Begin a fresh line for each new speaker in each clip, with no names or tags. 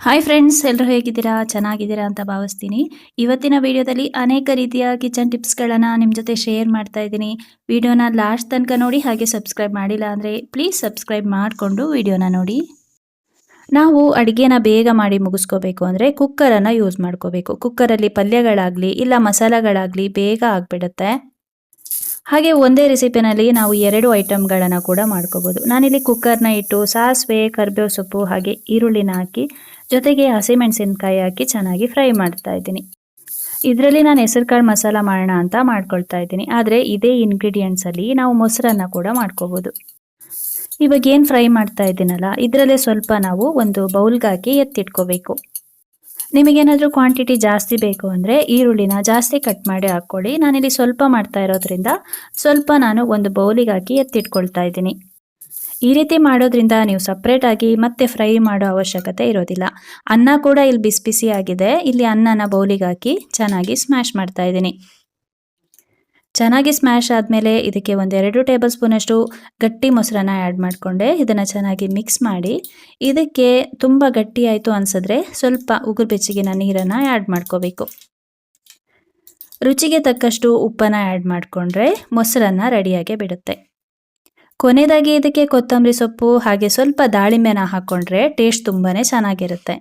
Hi friends, ಎಲ್ಲರೂ ಹೇಗಿದ್ದೀರಾ? ಚೆನ್ನಾಗಿದ್ದೀರಾ ಅಂತ ಭಾವಿಸ್ತೀನಿ. ಇವತ್ತಿನ ವಿಡಿಯೋದಲ್ಲಿ ಅನೇಕ ರೀತಿಯ ಕಿಚನ್ ಟಿಪ್ಸ್ಗಳನ್ನು ನಿಮ್ಮ ಜೊತೆ ಶೇರ್ ಮಾಡ್ತಾ ಇದ್ದೀನಿ. ವಿಡಿಯೋನ ಲಾಸ್ಟ್ ತನಕ ನೋಡಿ, ಹಾಗೆ ಸಬ್ಸ್ಕ್ರೈಬ್ ಮಾಡಿಲ್ಲ ಅಂದರೆ ಪ್ಲೀಸ್ ಸಬ್ಸ್ಕ್ರೈಬ್ ಮಾಡಿಕೊಂಡು ವಿಡಿಯೋನ ನೋಡಿ. ನಾವು ಅಡುಗೆನ ಬೇಗ ಮಾಡಿ ಮುಗಿಸ್ಕೋಬೇಕು ಅಂದರೆ ಕುಕ್ಕರನ್ನು ಯೂಸ್ ಮಾಡ್ಕೋಬೇಕು. ಕುಕ್ಕರಲ್ಲಿ ಪಲ್ಯಗಳಾಗಲಿ ಇಲ್ಲ ಮಸಾಲೆಗಳಾಗಲಿ ಬೇಗ ಆಗಿಬಿಡುತ್ತೆ. ಹಾಗೆ ಒಂದೇ ರೆಸಿಪಿನಲ್ಲಿ ನಾವು 2 ಐಟಮ್ಗಳನ್ನು ಕೂಡ ಮಾಡ್ಕೋಬೋದು. ನಾನಿಲ್ಲಿ ಕುಕ್ಕರ್ನ ಇಟ್ಟು ಸಾಸಿವೆ, ಕರಿಬೇವು ಸೊಪ್ಪು ಹಾಗೆ ಈರುಳ್ಳಿನ ಹಾಕಿ ಜೊತೆಗೆ ಹಸಿಮೆಣಸಿನಕಾಯಿ ಹಾಕಿ ಚೆನ್ನಾಗಿ ಫ್ರೈ ಮಾಡ್ತಾ ಇದ್ದೀನಿ. ಇದರಲ್ಲಿ ನಾನು ಹೆಸರುಕಾಳು ಮಸಾಲ ಮಾಡೋಣ ಅಂತ ಮಾಡ್ಕೊಳ್ತಾ ಇದ್ದೀನಿ. ಆದರೆ ಇದೇ ಇಂಗ್ರೀಡಿಯೆಂಟ್ಸಲ್ಲಿ ನಾವು ಮೊಸರನ್ನ ಕೂಡ ಮಾಡ್ಕೋಬೋದು. ಇವಾಗ ಏನು ಫ್ರೈ ಮಾಡ್ತಾ ಇದ್ದೀನಲ್ಲ, ಇದರಲ್ಲೇ ಸ್ವಲ್ಪ ನಾವು ಒಂದು ಬೌಲ್ಗೆ ಹಾಕಿ ಎತ್ತಿಟ್ಕೋಬೇಕು. ನಿಮಗೇನಾದರೂ ಕ್ವಾಂಟಿಟಿ ಜಾಸ್ತಿ ಬೇಕು ಅಂದರೆ ಈರುಳ್ಳಿನ ಜಾಸ್ತಿ ಕಟ್ ಮಾಡಿ ಹಾಕ್ಕೊಳ್ಳಿ. ನಾನಿಲ್ಲಿ ಸ್ವಲ್ಪ ಮಾಡ್ತಾ ಇರೋದ್ರಿಂದ ಸ್ವಲ್ಪ ನಾನು ಒಂದು ಬೌಲಿಗೆ ಹಾಕಿ ಎತ್ತಿಟ್ಕೊಳ್ತಾ ಇದ್ದೀನಿ. ಈ ರೀತಿ ಮಾಡೋದ್ರಿಂದ ನೀವು ಸಪ್ರೇಟಾಗಿ ಮತ್ತೆ ಫ್ರೈ ಮಾಡೋ ಅವಶ್ಯಕತೆ ಇರೋದಿಲ್ಲ. ಅನ್ನ ಕೂಡ ಇಲ್ಲಿ ಬಿಸಿ ಬಿಸಿ ಆಗಿದೆ. ಇಲ್ಲಿ ಅನ್ನನ ಬೌಲಿಗೆ ಹಾಕಿ ಚೆನ್ನಾಗಿ ಸ್ಮ್ಯಾಶ್ ಮಾಡ್ತಾ ಇದ್ದೀನಿ. ಚೆನ್ನಾಗಿ ಸ್ಮ್ಯಾಶ್ ಆದಮೇಲೆ ಇದಕ್ಕೆ ಒಂದು 2 ಟೇಬಲ್ ಸ್ಪೂನಷ್ಟು ಗಟ್ಟಿ ಮೊಸರನ್ನ ಆ್ಯಡ್ ಮಾಡಿಕೊಂಡೆ. ಇದನ್ನು ಚೆನ್ನಾಗಿ ಮಿಕ್ಸ್ ಮಾಡಿ ಇದಕ್ಕೆ ತುಂಬ ಗಟ್ಟಿ ಆಯಿತು ಅನಿಸಿದ್ರೆ ಸ್ವಲ್ಪ ಉಗುರು ಬೆಚ್ಚಗಿನ ನೀರನ್ನು ಆ್ಯಡ್ ಮಾಡ್ಕೋಬೇಕು. ರುಚಿಗೆ ತಕ್ಕಷ್ಟು ಉಪ್ಪನ್ನು ಆ್ಯಡ್ ಮಾಡಿಕೊಂಡ್ರೆ ಮೊಸರನ್ನ ರೆಡಿಯಾಗಿ ಬಿಡುತ್ತೆ. ಕೊನೆಯದಾಗಿ ಇದಕ್ಕೆ ಕೊತ್ತಂಬರಿ ಸೊಪ್ಪು ಹಾಗೆ ಸ್ವಲ್ಪ ದಾಳಿಂಬೆನ ಹಾಕ್ಕೊಂಡ್ರೆ ಟೇಸ್ಟ್ ತುಂಬಾ ಚೆನ್ನಾಗಿರುತ್ತೆ.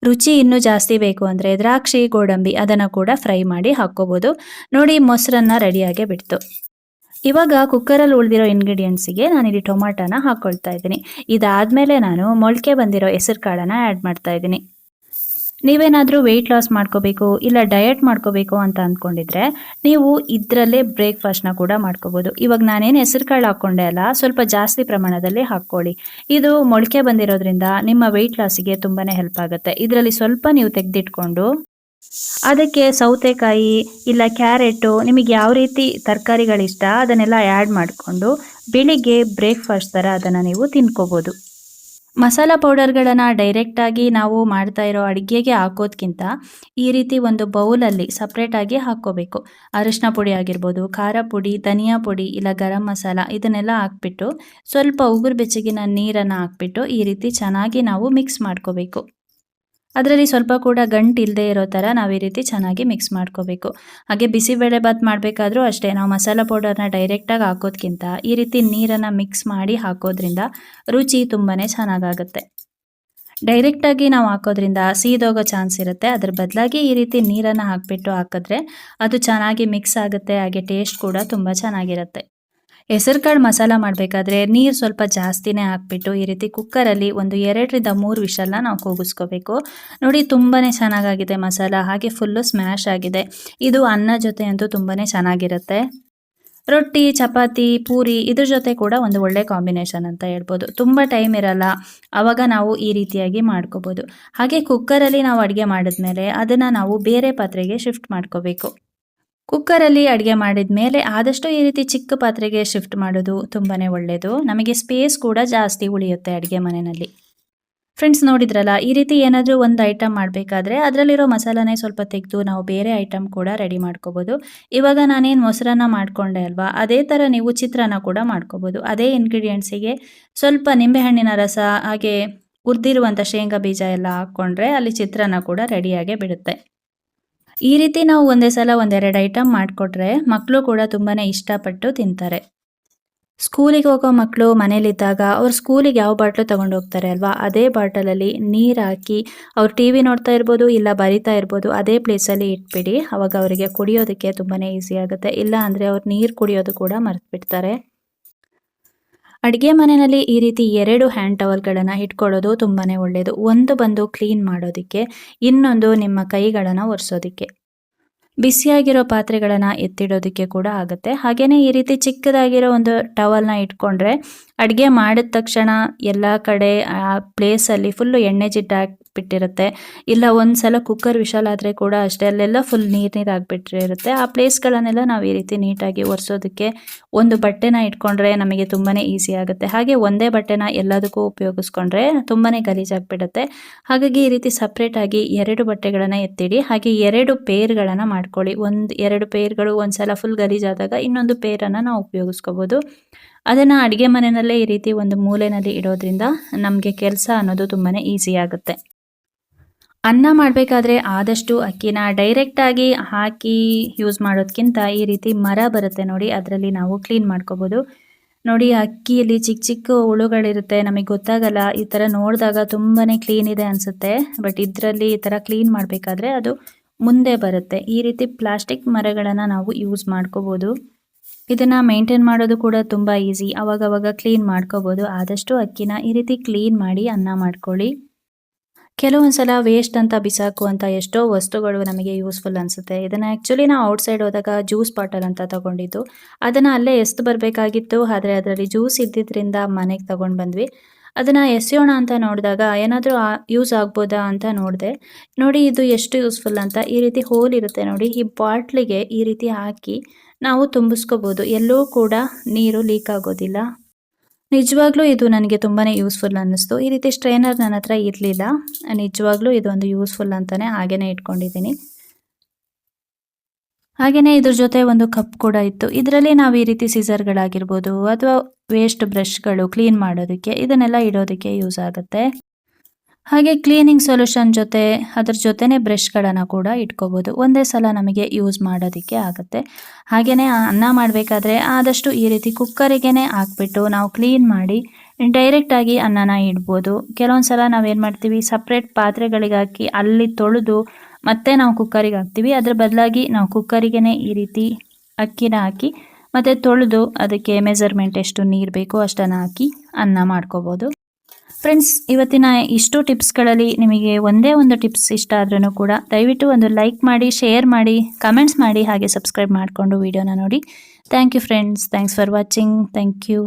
ರುಚಿ ಇನ್ನೂ ಜಾಸ್ತಿ ಬೇಕು ಅಂದರೆ ದ್ರಾಕ್ಷಿ, ಗೋಡಂಬಿ ಅದನ್ನು ಕೂಡ ಫ್ರೈ ಮಾಡಿ ಹಾಕ್ಕೋಬೋದು. ನೋಡಿ, ಮೊಸರನ್ನ ರೆಡಿಯಾಗೇ ಬಿಡ್ತು. ಇವಾಗ ಕುಕ್ಕರಲ್ಲಿ ಉಳಿದಿರೋ ಇಂಗ್ರೀಡಿಯೆಂಟ್ಸಿಗೆ ನಾನಿಲ್ಲಿ ಟೊಮಾಟೋನ ಹಾಕ್ಕೊಳ್ತಾ ಇದ್ದೀನಿ. ಇದಾದಮೇಲೆ ನಾನು ಮೊಳಕೆ ಬಂದಿರೋ ಹೆಸರು ಕಾಳನ್ನು ಆ್ಯಡ್ ಮಾಡ್ತಾ ಇದ್ದೀನಿ. ನೀವೇನಾದರೂ ವೆಯ್ಟ್ ಲಾಸ್ ಮಾಡ್ಕೋಬೇಕು ಇಲ್ಲ ಡಯಟ್ ಮಾಡ್ಕೋಬೇಕು ಅಂತ ಅಂದ್ಕೊಂಡಿದ್ರೆ ನೀವು ಇದರಲ್ಲೇ ಬ್ರೇಕ್ಫಾಸ್ಟ್ನ ಕೂಡ ಮಾಡ್ಕೋಬೋದು. ಇವಾಗ ನಾನೇನು ಹೆಸರು ಕಾಳು ಹಾಕ್ಕೊಂಡೆ ಅಲ್ಲ, ಸ್ವಲ್ಪ ಜಾಸ್ತಿ ಪ್ರಮಾಣದಲ್ಲಿ ಹಾಕ್ಕೊಳ್ಳಿ. ಇದು ಮೊಳಕೆ ಬಂದಿರೋದ್ರಿಂದ ನಿಮ್ಮ ವೆಯ್ಟ್ ಲಾಸಿಗೆ ತುಂಬಾ ಹೆಲ್ಪ್ ಆಗುತ್ತೆ. ಇದರಲ್ಲಿ ಸ್ವಲ್ಪ ನೀವು ತೆಗೆದಿಟ್ಕೊಂಡು ಅದಕ್ಕೆ ಸೌತೆಕಾಯಿ ಇಲ್ಲ ಕ್ಯಾರೆಟು, ನಿಮಗೆ ಯಾವ ರೀತಿ ತರಕಾರಿಗಳಿಷ್ಟ ಅದನ್ನೆಲ್ಲ ಆ್ಯಡ್ ಮಾಡಿಕೊಂಡು ಬೆಳಿಗ್ಗೆ ಬ್ರೇಕ್ಫಾಸ್ಟ್ ಥರ ಅದನ್ನು ನೀವು ತಿನ್ಕೋಬೋದು. ಮಸಾಲ ಪೌಡರ್ಗಳನ್ನು ಡೈರೆಕ್ಟಾಗಿ ನಾವು ಮಾಡ್ತಾ ಇರೋ ಅಡುಗೆಗೆ ಹಾಕೋದ್ಕಿಂತ ಈ ರೀತಿ ಒಂದು ಬೌಲಲ್ಲಿ ಸಪ್ರೇಟಾಗಿ ಹಾಕ್ಕೋಬೇಕು. ಅರಿಶಿನ ಪುಡಿ ಆಗಿರ್ಬೋದು, ಖಾರ ಪುಡಿ, ಧನಿಯಾ ಪುಡಿ ಇಲ್ಲ ಗರಂ ಮಸಾಲ ಇದನ್ನೆಲ್ಲ ಹಾಕ್ಬಿಟ್ಟು ಸ್ವಲ್ಪ ಉಗುರು ಬೆಚ್ಚಗಿನ ನೀರನ್ನು ಹಾಕ್ಬಿಟ್ಟು ಈ ರೀತಿ ಚೆನ್ನಾಗಿ ನಾವು ಮಿಕ್ಸ್ ಮಾಡ್ಕೋಬೇಕು. ಅದರಲ್ಲಿ ಸ್ವಲ್ಪ ಕೂಡ ಗಂಟು ಇಲ್ಲದೆ ಇರೋ ಥರ ನಾವು ಈ ರೀತಿ ಚೆನ್ನಾಗಿ ಮಿಕ್ಸ್ ಮಾಡ್ಕೋಬೇಕು. ಹಾಗೆ ಬಿಸಿಬೇಳೆಬಾತ್ ಮಾಡಬೇಕಾದ್ರೂ ಅಷ್ಟೇ, ನಾವು ಮಸಾಲ ಪೌಡರ್ನ ಡೈರೆಕ್ಟಾಗಿ ಹಾಕೋದ್ಕಿಂತ ಈ ರೀತಿ ನೀರನ್ನು ಮಿಕ್ಸ್ ಮಾಡಿ ಹಾಕೋದ್ರಿಂದ ರುಚಿ ತುಂಬಾ ಚೆನ್ನಾಗಾಗುತ್ತೆ. ಡೈರೆಕ್ಟಾಗಿ ನಾವು ಹಾಕೋದ್ರಿಂದ ಸೀದೋಗೋ ಚಾನ್ಸ್ ಇರುತ್ತೆ. ಅದ್ರ ಬದಲಾಗಿ ಈ ರೀತಿ ನೀರನ್ನು ಹಾಕಿಬಿಟ್ಟು ಹಾಕಿದ್ರೆ ಅದು ಚೆನ್ನಾಗಿ ಮಿಕ್ಸ್ ಆಗುತ್ತೆ. ಹಾಗೆ ಟೇಸ್ಟ್ ಕೂಡ ತುಂಬ ಚೆನ್ನಾಗಿರುತ್ತೆ. ಹೆಸರುಕಾಳು ಮಸಾಲ ಮಾಡಬೇಕಾದ್ರೆ ನೀರು ಸ್ವಲ್ಪ ಜಾಸ್ತಿನೇ ಹಾಕ್ಬಿಟ್ಟು ಈ ರೀತಿ ಕುಕ್ಕರಲ್ಲಿ ಒಂದು 2ರಿಂದ 3 ವಿಷಲ್ನ ನಾವು ಕೂಗಿಸ್ಕೋಬೇಕು. ನೋಡಿ, ತುಂಬಾ ಚೆನ್ನಾಗಾಗಿದೆ ಮಸಾಲ, ಹಾಗೆ ಫುಲ್ಲು ಸ್ಮ್ಯಾಶ್ ಆಗಿದೆ. ಇದು ಅನ್ನ ಜೊತೆ ಅಂತೂ ತುಂಬಾ ಚೆನ್ನಾಗಿರುತ್ತೆ. ರೊಟ್ಟಿ, ಚಪಾತಿ, ಪೂರಿ ಇದ್ರ ಜೊತೆ ಕೂಡ ಒಂದು ಒಳ್ಳೆ ಕಾಂಬಿನೇಷನ್ ಅಂತ ಹೇಳ್ಬೋದು. ತುಂಬ ಟೈಮ್ ಇರಲ್ಲ, ಆವಾಗ ನಾವು ಈ ರೀತಿಯಾಗಿ ಮಾಡ್ಕೋಬೋದು. ಹಾಗೆ ಕುಕ್ಕರಲ್ಲಿ ನಾವು ಅಡುಗೆ ಮಾಡಿದ್ಮೇಲೆ ಅದನ್ನು ನಾವು ಬೇರೆ ಪಾತ್ರೆಗೆ ಶಿಫ್ಟ್ ಮಾಡ್ಕೋಬೇಕು. ಕುಕ್ಕರಲ್ಲಿ ಅಡುಗೆ ಮಾಡಿದ ಮೇಲೆ ಆದಷ್ಟು ಈ ರೀತಿ ಚಿಕ್ಕ ಪಾತ್ರೆಗೆ ಶಿಫ್ಟ್ ಮಾಡೋದು ತುಂಬಾ ಒಳ್ಳೆಯದು. ನಮಗೆ ಸ್ಪೇಸ್ ಕೂಡ ಜಾಸ್ತಿ ಉಳಿಯುತ್ತೆ ಅಡುಗೆ ಮನೆಯಲ್ಲಿ. ಫ್ರೆಂಡ್ಸ್, ನೋಡಿದ್ರಲ್ಲ, ಈ ರೀತಿ ಏನಾದರೂ ಒಂದು ಐಟಮ್ ಮಾಡಬೇಕಾದ್ರೆ ಅದರಲ್ಲಿರೋ ಮಸಾಲನೇ ಸ್ವಲ್ಪ ತೆಗೆದು ನಾವು ಬೇರೆ ಐಟಮ್ ಕೂಡ ರೆಡಿ ಮಾಡ್ಕೋಬೋದು. ಇವಾಗ ನಾನೇನು ಮೊಸರನ್ನ ಮಾಡಿಕೊಂಡೆ ಅಲ್ವಾ, ಅದೇ ಥರ ನೀವು ಚಿತ್ರಾನ್ನ ಕೂಡ ಮಾಡ್ಕೋಬೋದು. ಅದೇ ಇಂಗ್ರೀಡಿಯೆಂಟ್ಸಿಗೆ ಸ್ವಲ್ಪ ನಿಂಬೆಹಣ್ಣಿನ ರಸ ಹಾಗೆ ಹುರಿದಿರುವಂಥ ಶೇಂಗಾ ಬೀಜ ಎಲ್ಲ ಹಾಕ್ಕೊಂಡ್ರೆ ಅಲ್ಲಿ ಚಿತ್ರಾನ್ನ ಕೂಡ ರೆಡಿಯಾಗೇ ಬಿಡುತ್ತೆ. ಈ ರೀತಿ ನಾವು ಒಂದೇ ಸಲ 1-2 ಐಟಮ್ ಮಾಡಿಕೊಟ್ರೆ ಮಕ್ಕಳು ಕೂಡ ತುಂಬಾ ಇಷ್ಟಪಟ್ಟು ತಿಂತಾರೆ. ಸ್ಕೂಲಿಗೆ ಹೋಗೋ ಮಕ್ಕಳು ಮನೇಲಿದ್ದಾಗ ಅವ್ರು ಸ್ಕೂಲಿಗೆ ಯಾವ ಬಾಟ್ಲು ತೊಗೊಂಡು ಹೋಗ್ತಾರೆ ಅಲ್ವಾ, ಅದೇ ಬಾಟಲಲ್ಲಿ ನೀರು ಹಾಕಿ ಅವ್ರು ಟಿ ವಿ ನೋಡ್ತಾ ಇರ್ಬೋದು ಇಲ್ಲ ಬರಿತಾ ಇರ್ಬೋದು, ಅದೇ ಪ್ಲೇಸಲ್ಲಿ ಇಟ್ಬಿಡಿ. ಅವಾಗ ಅವರಿಗೆ ಕುಡಿಯೋದಕ್ಕೆ ತುಂಬಾ ಈಸಿ ಆಗುತ್ತೆ. ಇಲ್ಲ ಅಂದರೆ ಅವ್ರು ನೀರು ಕುಡಿಯೋದು ಕೂಡ ಮರೆತುಬಿಡ್ತಾರೆ. ಅಡುಗೆ ಮನೆಯಲ್ಲಿ ಈ ರೀತಿ 2 ಹ್ಯಾಂಡ್ ಟವಲ್ಗಳನ್ನು ಇಟ್ಕೊಳ್ಳೋದು ತುಂಬಾ ಒಳ್ಳೆಯದು. ಒಂದು ಬಂದು ಕ್ಲೀನ್ ಮಾಡೋದಕ್ಕೆ, ಇನ್ನೊಂದು ನಿಮ್ಮ ಕೈಗಳನ್ನು ಒರೆಸೋದಕ್ಕೆ. ಬಿಸಿಯಾಗಿರೋ ಪಾತ್ರೆಗಳನ್ನು ಎತ್ತಿಡೋದಕ್ಕೆ ಕೂಡ ಆಗುತ್ತೆ. ಹಾಗೆಯೇ ಈ ರೀತಿ ಚಿಕ್ಕದಾಗಿರೋ ಒಂದು ಟವಲ್ನ ಇಟ್ಕೊಂಡ್ರೆ ಅಡುಗೆ ಮಾಡಿದ ತಕ್ಷಣ ಎಲ್ಲ ಕಡೆ ಆ ಪ್ಲೇಸಲ್ಲಿ ಫುಲ್ಲು ಎಣ್ಣೆ ಜಿಡ್ಡು ಹಾಕ್ಬಿಟ್ಟಿರುತ್ತೆ. ಇಲ್ಲ ಒಂದು ಸಲ ಕುಕ್ಕರ್ ವಿಶಲ್ ಆದರೆ ಕೂಡ ಅಷ್ಟೇ, ಅಲ್ಲೆಲ್ಲ ಫುಲ್ ನೀರು ಆಗಿಬಿಟ್ಟಿರುತ್ತೆ. ಆ ಪ್ಲೇಸ್ಗಳನ್ನೆಲ್ಲ ನಾವು ಈ ರೀತಿ ನೀಟಾಗಿ ಒರೆಸೋದಕ್ಕೆ ಒಂದು ಬಟ್ಟೆನ ಇಟ್ಕೊಂಡ್ರೆ ನಮಗೆ ತುಂಬಾ ಈಸಿ ಆಗುತ್ತೆ. ಹಾಗೆ ಒಂದೇ ಬಟ್ಟೆನ ಎಲ್ಲದಕ್ಕೂ ಉಪಯೋಗಿಸ್ಕೊಂಡ್ರೆ ತುಂಬಾ ಗಲೀಜಾಗಿಬಿಡುತ್ತೆ. ಹಾಗಾಗಿ ಈ ರೀತಿ ಸಪ್ರೇಟಾಗಿ 2 ಬಟ್ಟೆಗಳನ್ನು ಎತ್ತಿಡಿ. ಹಾಗೆ 2 ಪೇರ್ಗಳನ್ನು ಮಾಡ್ಕೊಳ್ಳಿ. 2 ಪೇರ್ಗಳು ಒಂದು ಸಲ ಫುಲ್ ಗಲೀಜಾದಾಗ ಇನ್ನೊಂದು ಪೇರನ್ನು ನಾವು ಉಪಯೋಗಿಸ್ಕೋಬೋದು. ಅದನ್ನು ಅಡುಗೆ ಮನೆಯಲ್ಲೇ ಈ ರೀತಿ ಒಂದು ಮೂಲೆಯಲ್ಲಿ ಇಡೋದ್ರಿಂದ ನಮಗೆ ಕೆಲಸ ಅನ್ನೋದು ತುಂಬಾ ಈಸಿ ಆಗುತ್ತೆ. ಅನ್ನ ಮಾಡಬೇಕಾದ್ರೆ ಆದಷ್ಟು ಅಕ್ಕಿನ ಡೈರೆಕ್ಟಾಗಿ ಹಾಕಿ ಯೂಸ್ ಮಾಡೋದಕ್ಕಿಂತ ಈ ರೀತಿ ಮರ ಬರುತ್ತೆ ನೋಡಿ, ಅದರಲ್ಲಿ ನಾವು ಕ್ಲೀನ್ ಮಾಡ್ಕೋಬೋದು. ನೋಡಿ ಅಕ್ಕಿಯಲ್ಲಿ ಚಿಕ್ಕ ಚಿಕ್ಕ ಹುಳುಗಳಿರುತ್ತೆ, ನಮಗೆ ಗೊತ್ತಾಗಲ್ಲ. ಈ ಥರ ನೋಡಿದಾಗ ತುಂಬಾ ಕ್ಲೀನ್ ಇದೆ ಅನಿಸುತ್ತೆ, ಬಟ್ ಇದರಲ್ಲಿ ಈ ಥರ ಕ್ಲೀನ್ ಮಾಡಬೇಕಾದ್ರೆ ಅದು ಮುಂದೆ ಬರುತ್ತೆ. ಈ ರೀತಿ ಪ್ಲಾಸ್ಟಿಕ್ ಮರಗಳನ್ನು ನಾವು ಯೂಸ್ ಮಾಡ್ಕೋಬೋದು. ಇದನ್ನು ಮೇಂಟೈನ್ ಮಾಡೋದು ಕೂಡ ತುಂಬ ಈಸಿ, ಅವಾಗವಾಗ ಕ್ಲೀನ್ ಮಾಡ್ಕೋಬೋದು. ಆದಷ್ಟು ಅಕ್ಕಿನ ಈ ರೀತಿ ಕ್ಲೀನ್ ಮಾಡಿ ಅನ್ನ ಮಾಡ್ಕೊಳ್ಳಿ. ಕೆಲವೊಂದು ಸಲ ವೇಸ್ಟ್ ಅಂತ ಬಿಸಾಕುವಂಥ ಎಷ್ಟೋ ವಸ್ತುಗಳು ನಮಗೆ ಯೂಸ್ಫುಲ್ ಅನಿಸುತ್ತೆ. ಇದನ್ನು ಆ್ಯಕ್ಚುಲಿ ನಾವು ಔಟ್ಸೈಡ್ ಹೋದಾಗ ಜ್ಯೂಸ್ ಬಾಟಲ್ ಅಂತ ತೊಗೊಂಡಿದ್ದು, ಅದನ್ನು ಅಲ್ಲೇ ಎಸ್ದು ಬರಬೇಕಾಗಿತ್ತು. ಆದರೆ ಅದರಲ್ಲಿ ಜ್ಯೂಸ್ ಇದ್ದಿದ್ದರಿಂದ ಮನೆಗೆ ತೊಗೊಂಡು ಬಂದ್ವಿ. ಅದನ್ನು ಎಸೆಯೋಣ ಅಂತ ನೋಡಿದಾಗ ಏನಾದರೂ ಯೂಸ್ ಆಗ್ಬೋದಾ ಅಂತ ನೋಡಿದೆ. ನೋಡಿ ಇದು ಎಷ್ಟು ಯೂಸ್ಫುಲ್ ಅಂತ. ಈ ರೀತಿ ಹೋಲ್ ಇರುತ್ತೆ ನೋಡಿ, ಈ ಬಾಟ್ಲಿಗೆ ಈ ರೀತಿ ಹಾಕಿ ನಾವು ತುಂಬಿಸ್ಕೋಬೋದು. ಎಲ್ಲೂ ಕೂಡ ನೀರು ಲೀಕ್ ಆಗೋದಿಲ್ಲ. ನಿಜವಾಗ್ಲೂ ಇದು ನನಗೆ ತುಂಬಾ ಯೂಸ್ಫುಲ್ ಅನ್ನಿಸ್ತು. ಈ ರೀತಿ ಸ್ಟ್ರೈನರ್ ನನ್ನ ಹತ್ರ ಇರಲಿಲ್ಲ. ನಿಜವಾಗ್ಲೂ ಇದೊಂದು ಯೂಸ್ಫುಲ್ ಅಂತಲೇ ಹಾಗೇ ಇಟ್ಕೊಂಡಿದ್ದೀನಿ. ಹಾಗೆಯೇ ಇದ್ರ ಜೊತೆ ಒಂದು ಕಪ್ ಕೂಡ ಇತ್ತು. ಇದರಲ್ಲಿ ನಾವು ಈ ರೀತಿ ಸಿಸರ್ಗಳಾಗಿರ್ಬೋದು ಅಥವಾ ವೇಸ್ಟ್ ಬ್ರಷ್ಗಳು ಕ್ಲೀನ್ ಮಾಡೋದಕ್ಕೆ ಇದನ್ನೆಲ್ಲ ಇಡೋದಕ್ಕೆ ಯೂಸ್ ಆಗುತ್ತೆ. ಹಾಗೆ ಕ್ಲೀನಿಂಗ್ ಸೊಲ್ಯೂಷನ್ ಜೊತೆ ಅದ್ರ ಜೊತೆನೇ ಬ್ರಷ್ಗಳನ್ನು ಕೂಡ ಇಟ್ಕೋಬೋದು. ಒಂದೇ ಸಲ ನಮಗೆ ಯೂಸ್ ಮಾಡೋದಕ್ಕೆ ಆಗುತ್ತೆ. ಹಾಗೆಯೇ ಅನ್ನ ಮಾಡಬೇಕಾದ್ರೆ ಆದಷ್ಟು ಈ ರೀತಿ ಕುಕ್ಕರಿಗೇ ಹಾಕ್ಬಿಟ್ಟು ನಾವು ಕ್ಲೀನ್ ಮಾಡಿ ಡೈರೆಕ್ಟಾಗಿ ಅನ್ನನ ಇಡ್ಬೋದು. ಕೆಲವೊಂದು ಸಲ ನಾವೇನು ಮಾಡ್ತೀವಿ, ಸಪ್ರೇಟ್ ಪಾತ್ರೆಗಳಿಗೆ ಹಾಕಿ ಅಲ್ಲಿ ತೊಳೆದು ಮತ್ತೆ ನಾವು ಕುಕ್ಕರಿಗೆ ಹಾಕ್ತೀವಿ. ಅದ್ರ ಬದಲಾಗಿ ನಾವು ಕುಕ್ಕರಿಗೇ ಈ ರೀತಿ ಅಕ್ಕಿನ ಹಾಕಿ ಮತ್ತು ತೊಳೆದು ಅದಕ್ಕೆ ಮೆಜರ್ಮೆಂಟ್ ಎಷ್ಟು ನೀರು ಬೇಕೋ ಅಷ್ಟನ್ನು ಹಾಕಿ ಅನ್ನ ಮಾಡ್ಕೋಬೋದು. ಫ್ರೆಂಡ್ಸ್, ಇವತ್ತಿನ ಇಷ್ಟು ಟಿಪ್ಸ್ಗಳಲ್ಲಿ ನಿಮಗೆ ಒಂದೇ ಒಂದು ಟಿಪ್ಸ್ ಇಷ್ಟ ಆದ್ರೂ ಕೂಡ ದಯವಿಟ್ಟು ಒಂದು ಲೈಕ್ ಮಾಡಿ, ಶೇರ್ ಮಾಡಿ, ಕಮೆಂಟ್ಸ್ ಮಾಡಿ, ಹಾಗೆ ಸಬ್ಸ್ಕ್ರೈಬ್ ಮಾಡಿಕೊಂಡು ವಿಡಿಯೋನ ನೋಡಿ. Thank you friends. Thanks for watching. Thank you.